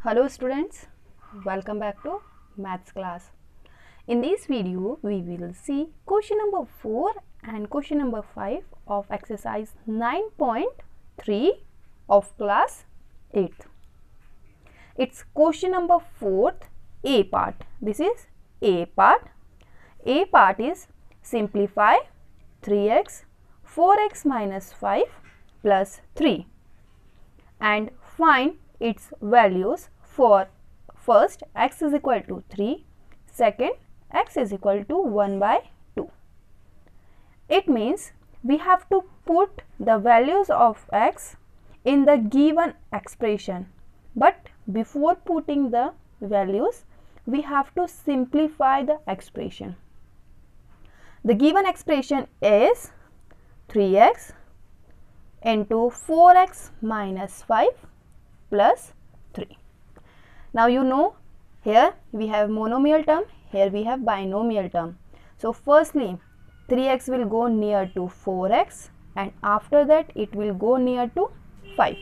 Hello students, welcome back to maths class. In this video we will see question number 4 and question number 5 of exercise 9.3 of class 8th. It's question number 4th A part. This is A part. A part is simplify 3x 4x minus 5 plus 3 and find its values for first x is equal to 3, second x is equal to 1 by 2. It means we have to put the values of x in the given expression, but before putting the values we have to simplify the expression. The given expression is 3x into 4x minus 5 plus 3. Now you know here we have monomial term, here we have binomial term. So firstly 3x will go near to 4x and after that it will go near to 5.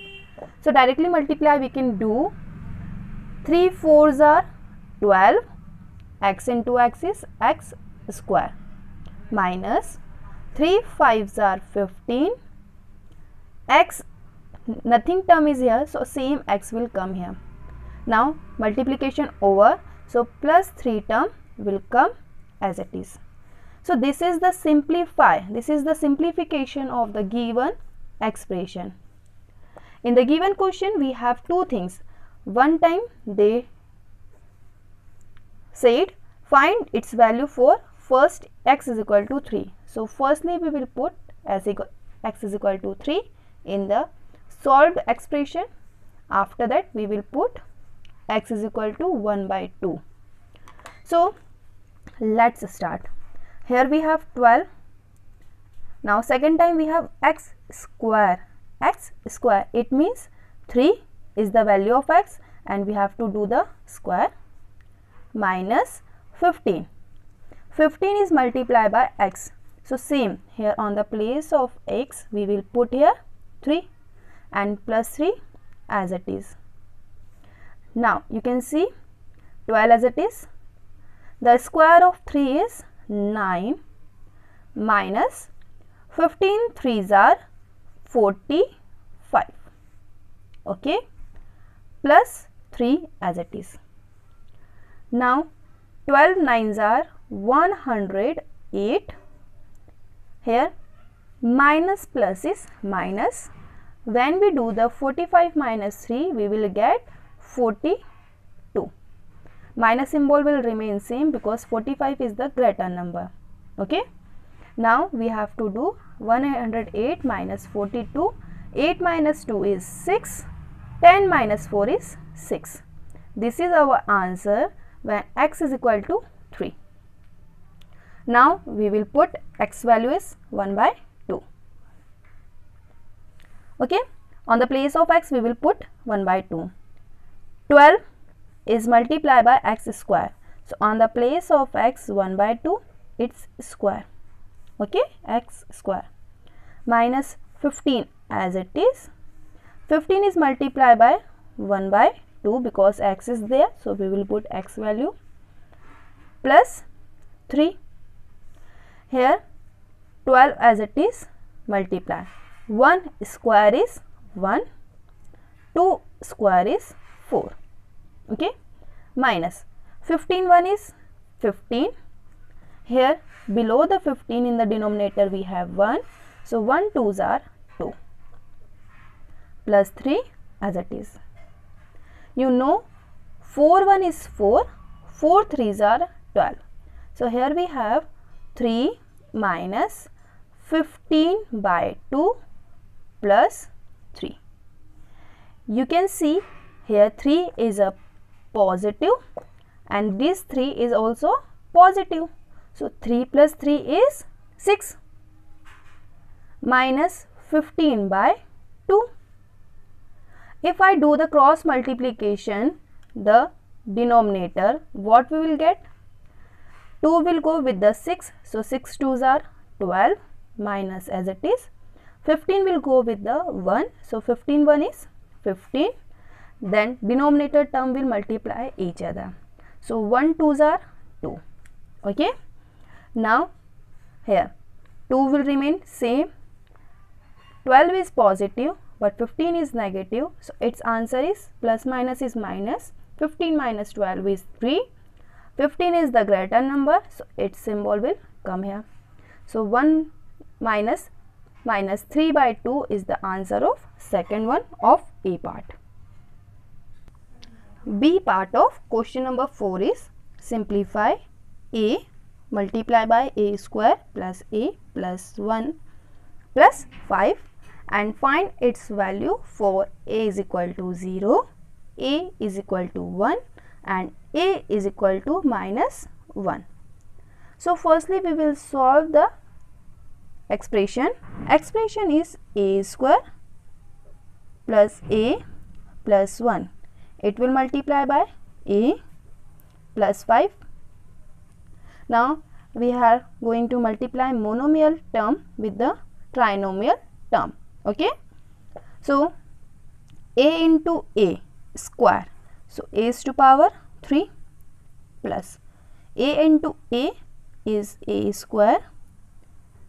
So directly multiply we can do 3 4s are 12, x into x is x square minus 3 5s are 15, x nothing term is here, so same x will come here. Now multiplication over, so plus 3 term will come as it is. So this is the simplification of the given expression. In the given question we have two things. One time they said find its value for first x is equal to 3. So firstly we will put x is equal to 3 in the solved expression. After that we will put x is equal to 1 by 2. So let's start. Here we have 12. Now second time we have x square. It means 3 is the value of x and we have to do the square minus 15. 15 is multiplied by x. So same here on the place of x we will put here 3 and plus 3 as it is. Now you can see 12 as it is. The square of 3 is 9 minus 15 3s are 45. Okay, plus 3 as it is. Now 12 9s are 108. Here minus plus is minus. When we do the 45 minus 3 we will get 42. Minus symbol will remain same because 45 is the greater number. Okay. Now we have to do 108 minus 42. 8 minus 2 is 6. 10 minus 4 is 6. This is our answer when x is equal to 3. Now we will put x value is 1 by 2. Okay, on the place of x we will put 1 by 2. 12 is multiplied by x square. So on the place of x 1 by 2 it's square. Okay, x square minus 15 as it is. 15 is multiplied by 1 by 2 because x is there. So we will put x value plus 3. Here 12 as it is multiply. 1 square is 1, 2 square is 4. Okay, minus 15 1 is 15. Here below the 15 in the denominator we have 1. So 1 2s are 2 plus 3 as it is. You know 4 1 is 4, 4 3s are 12. So here we have 3 minus 15 by 2 plus 3. You can see here 3 is a positive and this 3 is also positive. So 3 plus 3 is 6 minus 15 by 2. If I do the cross multiplication, the denominator, what we will get? 2 will go with the 6. So 6 2s are 12 minus as it is. 15 will go with the 1. So 15 1 is 15. then denominator term will multiply each other. So 1 2s are 2. Okay, now here 2 will remain same, 12 is positive but 15 is negative, so its answer is plus minus is minus, 15 minus 12 is 3, 15 is the greater number, so its symbol will come here. So 1 minus 3 by 2 is the answer of second one of A part. B part of question number 4 is simplify A multiply by A square plus A plus 1 plus 5 and find its value for A is equal to 0, A is equal to 1 and A is equal to minus 1. So firstly we will solve the expression. Expression is A square plus A plus 1. It will multiply by A plus 5. Now we are going to multiply monomial term with the trinomial term. Okay, so A into A square, so A is to power 3 plus A into A is A square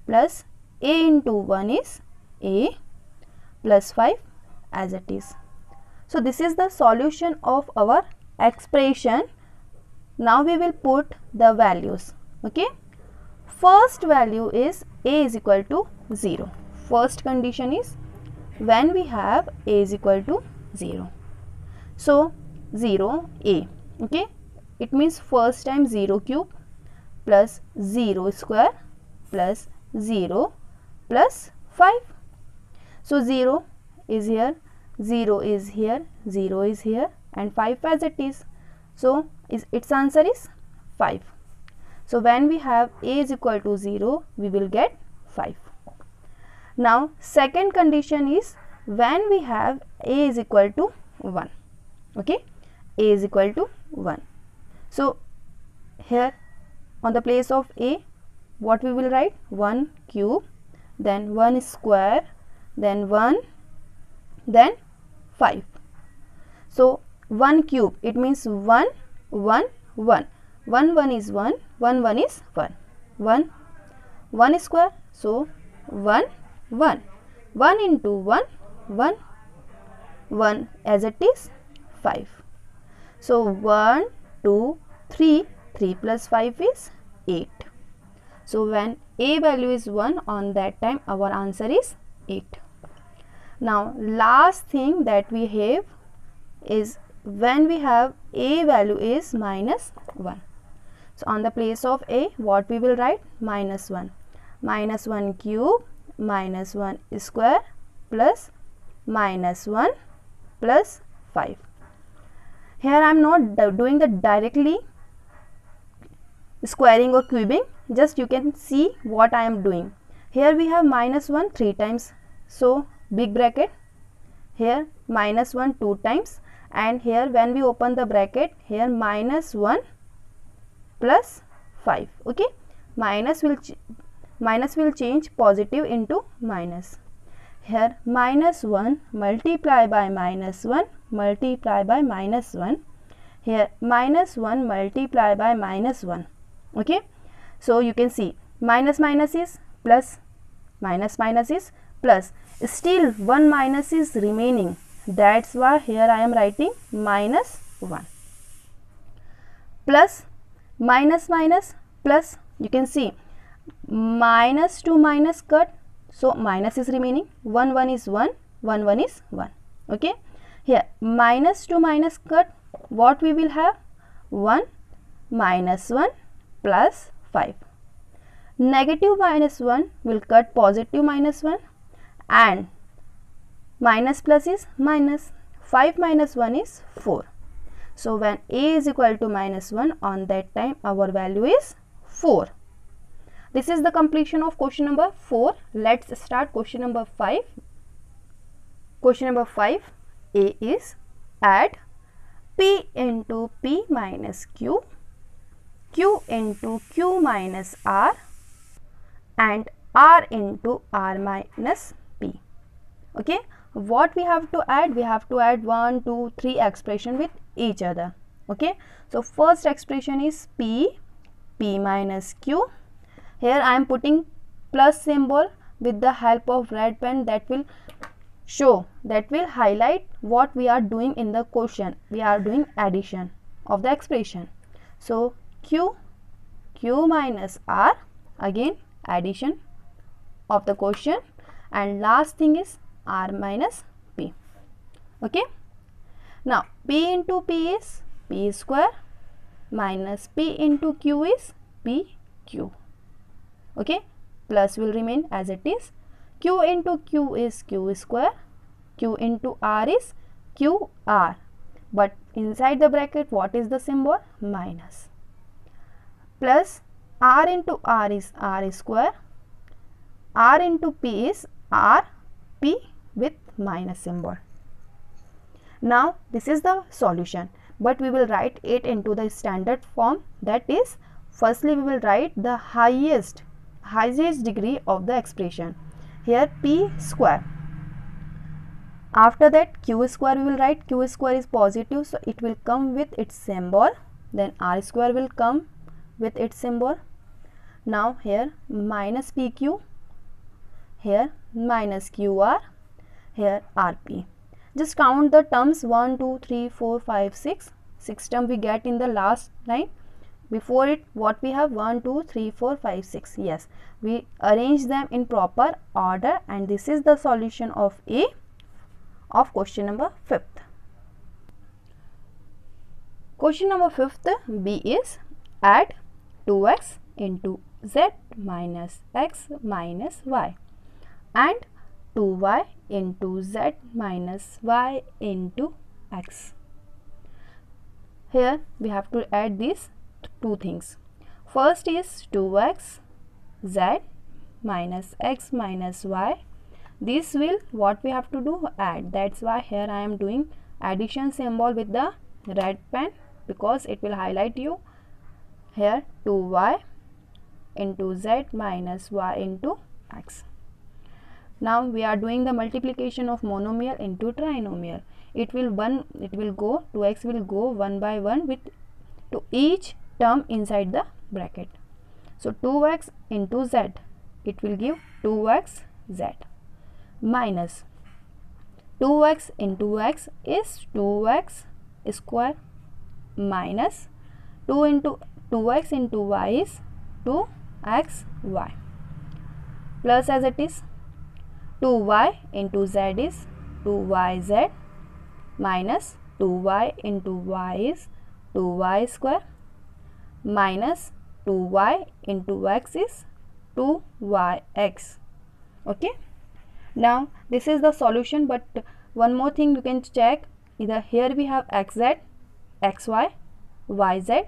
plus A into 1 is A plus 5 as it is. So this is the solution of our expression. Now we will put the values. Okay, first value is A is equal to 0. First condition is when we have A is equal to 0. So 0 A. Okay, it means first time 0 cube plus 0 square plus 0 plus 5. So 0 is here, 0 is here, 0 is here and 5 as it is. So its answer is 5. So when we have A is equal to 0, we will get 5. Now second condition is when we have A is equal to 1. Okay, A is equal to 1. So here on the place of A, what we will write? 1 cube, then 1 square, then 1, then 5. So 1 cube, it means 1 1 1. 1 1 is 1, 1 1 is 1. 1 1 square, so 1 1. 1 into 1 1 1 as it is 5. So 1 2 3, 3 plus 5 is 8. So when A value is 1, on that time our answer is 8. Now last thing that we have is when we have A value is minus 1. So on the place of A, what we will write? Minus 1. Minus 1 cube minus 1 square plus minus 1 plus 5. Here I am not doing the directly squaring or cubing, just you can see what I am doing. Here we have minus 1 3 times, so big bracket, here minus 1 2 times, and here when we open the bracket, here minus 1 plus 5. Okay, minus will change positive into minus. Here minus 1 multiply by minus 1 multiply by minus 1. Here minus 1 multiply by minus 1. Okay, so you can see minus minus is plus, minus minus is plus, still one minus is remaining. That's why here I am writing minus 1. Plus minus minus plus, you can see minus to minus cut, so minus is remaining, 1 1 is 1, 1 1 is 1. Okay, here minus to minus cut, what we will have? 1 minus 1 plus 5. Negative minus 1 will cut positive minus 1 and minus plus is minus. 5 minus 1 is 4. So when A is equal to minus 1, on that time our value is 4. This is the completion of question number 4. Let's start question number 5. Question number 5, A is add P into P minus Q, Q into Q minus R and R into R minus P. Okay, what we have to add? We have to add 1, 2, 3 expression with each other. Okay, so first expression is P minus Q. Here I am putting plus symbol with the help of red pen, that will show, that will highlight what we are doing in the question. We are doing addition of the expression. So Q minus R, again addition of the question, and last thing is R minus P. Okay, now P into P is P square minus P into Q is PQ. Okay, plus will remain as it is. Q into Q is Q square, Q into R is QR, but inside the bracket what is the symbol? Minus. Plus R into R is R square, R into P is RP with minus symbol. Now this is the solution, but we will write it into the standard form. That is, firstly we will write the highest degree of the expression. Here P square. After that Q square we will write. Q square is positive, so it will come with its symbol. Then R square will come with its symbol. Now here minus PQ, here minus QR, here RP. Just count the terms 1, 2, 3, 4, 5, 6. 6 term we get in the last line. Before it what we have? 1, 2, 3, 4, 5, 6. Yes, we arrange them in proper order, and this is the solution of A of question number 5th. Question number 5th, B, is add 2x into z minus x minus y and 2y into z minus y into x. Here we have to add these two things. First is 2x z minus x minus y. This will, what we have to do? Add. That's why here I am doing addition symbol with the red pen, because it will highlight you. Here 2y into z minus y into x. Now we are doing the multiplication of monomial into trinomial. It will go 2x will go one by one with to each term inside the bracket. So 2x into z, it will give 2x z minus 2x into x is 2x square minus 2x into y is 2xy plus as it is 2y into z is 2yz minus 2y into y is 2y square minus 2y into x is 2yx. Okay, now this is the solution, but one more thing you can check. Either here we have xz, xy, yz,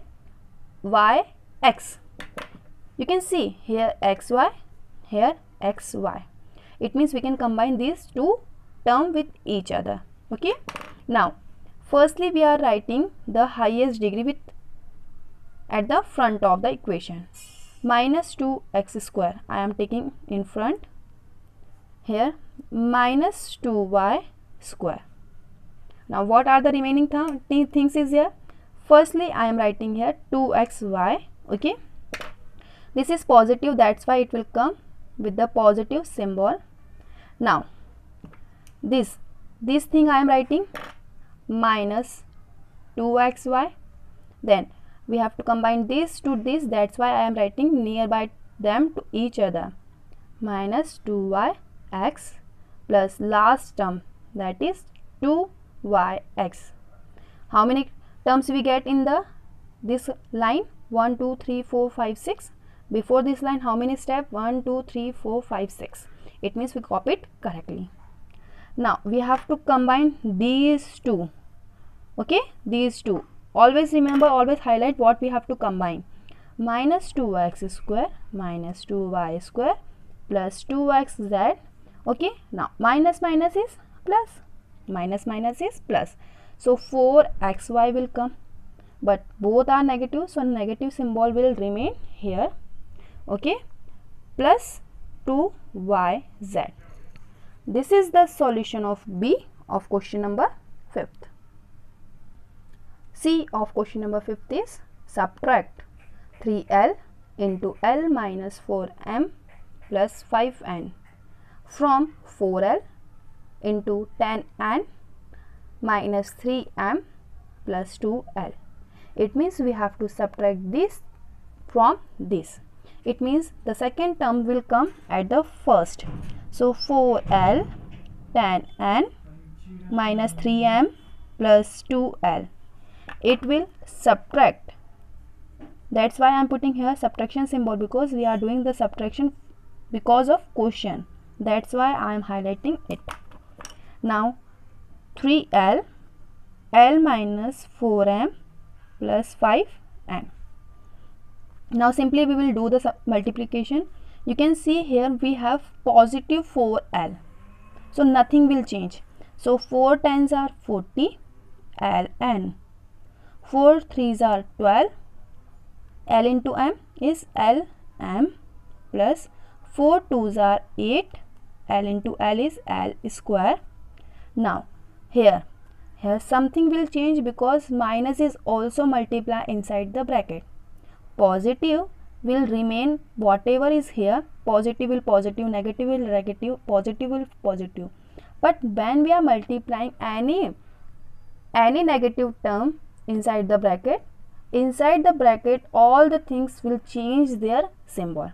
yx. You can see here xy, here xy. It means we can combine these two terms with each other. Okay, now firstly we are writing the highest degree with at the front of the equation. Minus 2x square I am taking in front. Here minus 2y square. Now what are the remaining things is here? Firstly I am writing here 2xy. Okay, this is positive, that's why it will come with the positive symbol. Now this thing I am writing minus 2xy. Then we have to combine this to this, that's why I am writing nearby them to each other. Minus 2yx plus last term, that is 2yx. How many terms we get in this line? 1, 2, 3, 4, 5, 6. Before this line how many steps? 1, 2, 3, 4, 5, 6. It means we copied correctly. Now we have to combine these two. Okay, these two. Always remember, always highlight what we have to combine. Minus 2x square minus 2y square plus 2xz. Okay, now minus minus is plus, minus minus is plus. So 4xy will come, but both are negative, so negative symbol will remain here. Okay, plus 2yz. this is the solution of B of question number 5th. C of question number 5th is subtract 3L into L minus 4M plus 5N from 4L into 10N minus 3M plus 2L. It means we have to subtract this from this. It means the second term will come at the first. So 4L 10N minus 3M plus 2L. It will subtract. That's why I am putting here subtraction symbol, because we are doing the subtraction because of quotient. That's why I am highlighting it. Now 3L L minus 4M plus 5N. Now simply we will do the multiplication. You can see here we have positive 4L. So nothing will change. So 4 tens are 40 Ln. 4 threes are 12. L into M is Lm plus 4 twos are 8. L into L is L square. Now here something will change because minus is also multiplied inside the bracket. Positive will remain whatever is here. Positive will positive, negative will negative, positive will positive. But when we are multiplying any negative term inside the bracket all the things will change their symbol.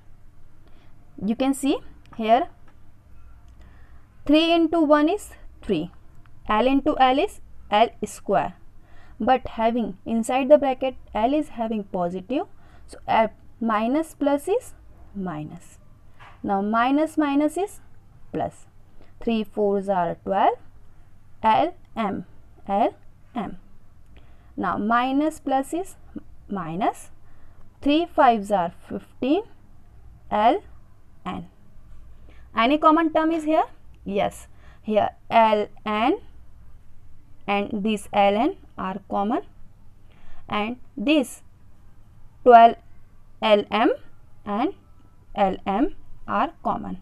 You can see here 3 into 1 is 3. L into L is L square. But having inside the bracket L is having positive. So minus plus is minus. Now minus minus is plus. 3 fours are 12. Lm. Now minus plus is minus. 3 fives are 15. Ln. Any common term is here? Yes. Here Ln and this Ln are common, and this 12 Lm and Lm are common.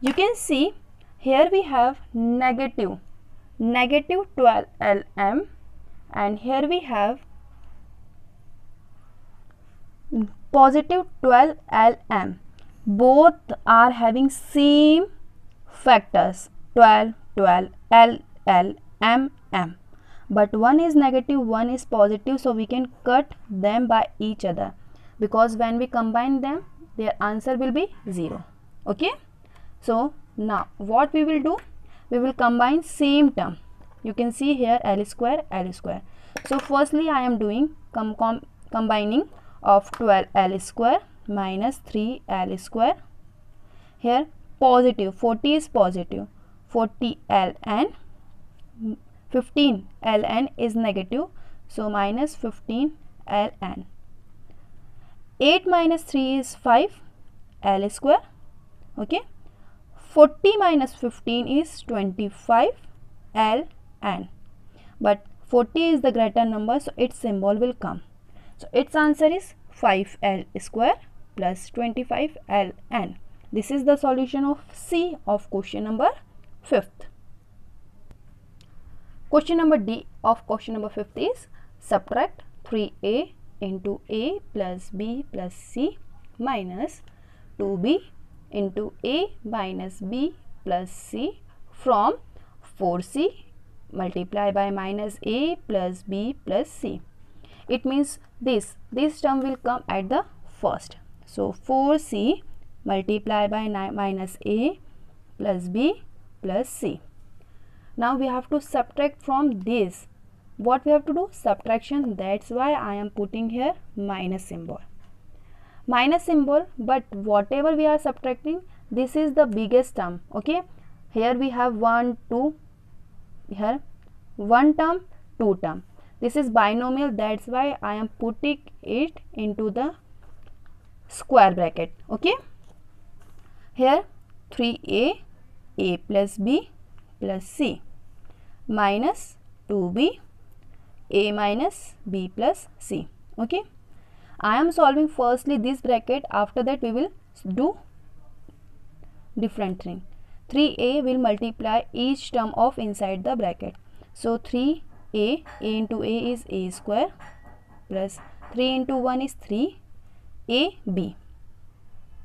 You can see here we have negative 12 Lm, and here we have positive 12 Lm. Both are having same factors 12 L M. But one is negative, one is positive, so we can cut them by each other, because when we combine them their answer will be 0. Okay, so now what we will do, we will combine same term. You can see here L square. So firstly I am doing combining of 12 L square minus 3 L square. Here positive 40 is positive, 40 Ln. 15 Ln is negative, so minus 15 Ln. 8 minus 3 is 5 L square. Okay, 40 minus 15 is 25 Ln, but 40 is the greater number, so its symbol will come. So its answer is 5L square plus 25 Ln. This is the solution of C of question number 5th. Question number D of question number 5th is subtract 3A into A plus B plus C minus 2B into A minus B plus C from 4C multiplied by minus A plus B plus C. It means this term will come at the first. So 4C multiplied by minus A plus B plus C. Now we have to subtract from this. What we have to do? Subtraction. That's why I am putting here minus symbol. Minus symbol, but whatever we are subtracting, this is the biggest term. Okay, here we have 1, 2, here 1 term, 2 term. This is binomial, that's why I am putting it into the square bracket. Okay, here 3A, A plus B plus C minus 2B, A minus B plus C. Okay, I am solving firstly this bracket, after that we will do different thing. 3a will multiply each term of inside the bracket. So 3a, a into a is a square plus 3 into 1 is 3ab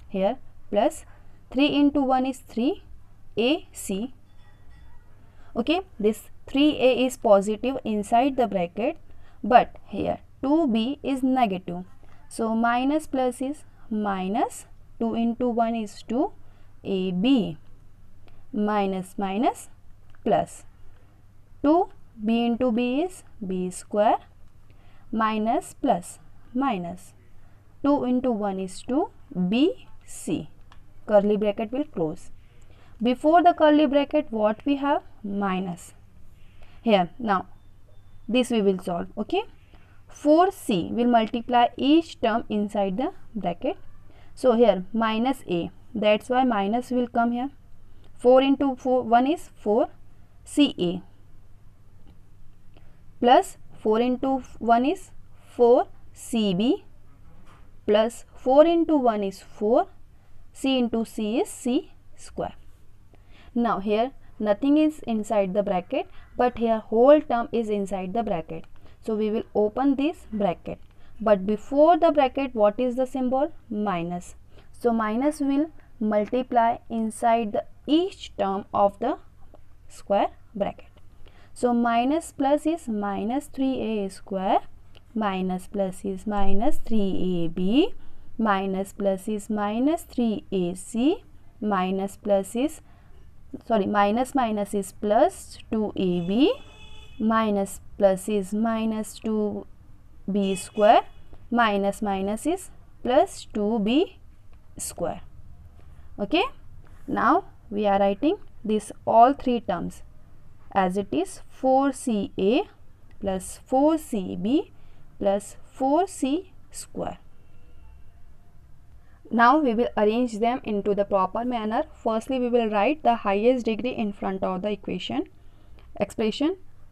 here plus 3 into 1 is 3ac. Okay, this 3a is positive inside the bracket, but here 2b is negative. So minus plus is minus, 2 into 1 is 2ab, minus minus plus 2b into b is b square, minus plus minus 2 into 1 is 2bc. Curly bracket will close. Before the curly bracket, what we have? Minus. Here now this we will solve. Okay, 4c will multiply each term inside the bracket. So here minus a, that's why minus will come here. 4 into 1 is 4ca plus 4 into 1 is 4cb plus 4 into 1 is 4, c into c is c square. Now here nothing is inside the bracket, but here whole term is inside the bracket. So we will open this bracket, but before the bracket what is the symbol? Minus. So minus will multiply inside each term of the square bracket. So minus plus is minus 3a square, minus plus is minus 3ab, minus plus is minus 3ac, minus plus is minus minus is plus 2ab, minus plus is minus 2b square, minus minus is plus 2b square. Okay, now we are writing this all three terms as it is 4ca plus 4cb plus 4c square. Now we will arrange them into the proper manner. Firstly, we will write the highest degree in front of the expression.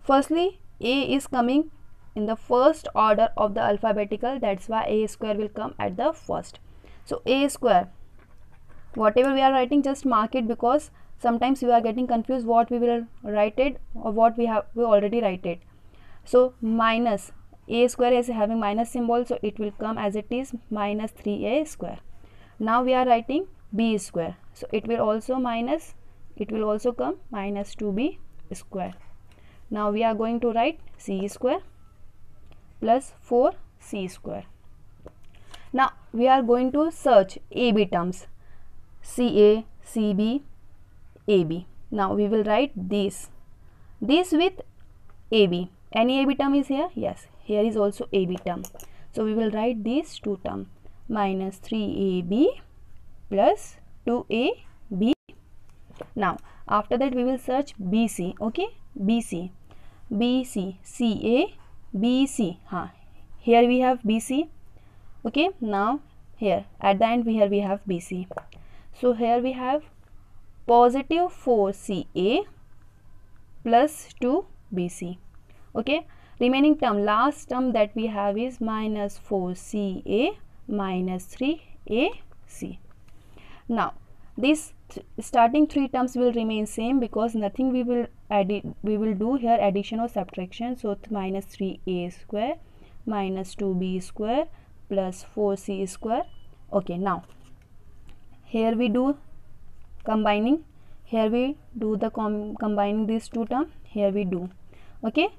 Firstly, a is coming in the first order of the alphabetical, that's why a square will come at the first. So a square, whatever we are writing, just mark it, because sometimes you are getting confused what we will write it or what we already write it. So minus a square is having minus symbol, so it will come as it is minus 3a square. Now we are writing b square, so it will also come minus 2b square. Now we are going to write c square plus 4c square. Now we are going to search ab terms, ca, cb, ab. Now we will write this with ab. Any ab term is here? Yes, here is also ab term. So we will write these two terms, minus 3ab plus 2ab. Now after that we will search bc. Okay, bc, ca, bc. Here we have bc. Okay, now here at the end we have bc. So here we have positive 4ca plus 2bc. Okay, remaining term, last term that we have is minus 4ca minus 3ac. Now these starting three terms will remain same, because nothing we will do here addition or subtraction. So minus 3a square minus 2b square plus 4c square. Okay, now here we do combining, here we do the combining these two terms, here we do. Okay,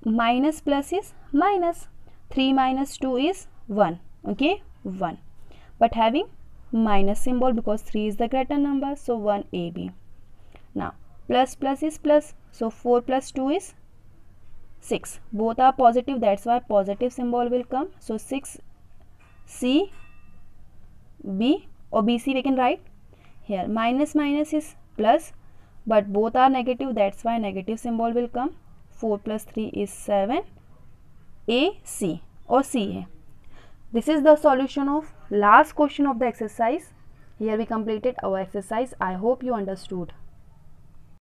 minus plus is minus, 3 minus 2 is 1. Okay, 1, but having minus symbol because 3 is the greater number, so 1ab. Now plus plus is plus, so 4 plus 2 is 6. Both are positive, that's why positive symbol will come. So 6c b or bc we can write. Here minus minus is plus, but both are negative, that's why negative symbol will come. 4 plus 3 is 7 ac or c. This is the solution of last question of the exercise. Here we completed our exercise. I hope you understood.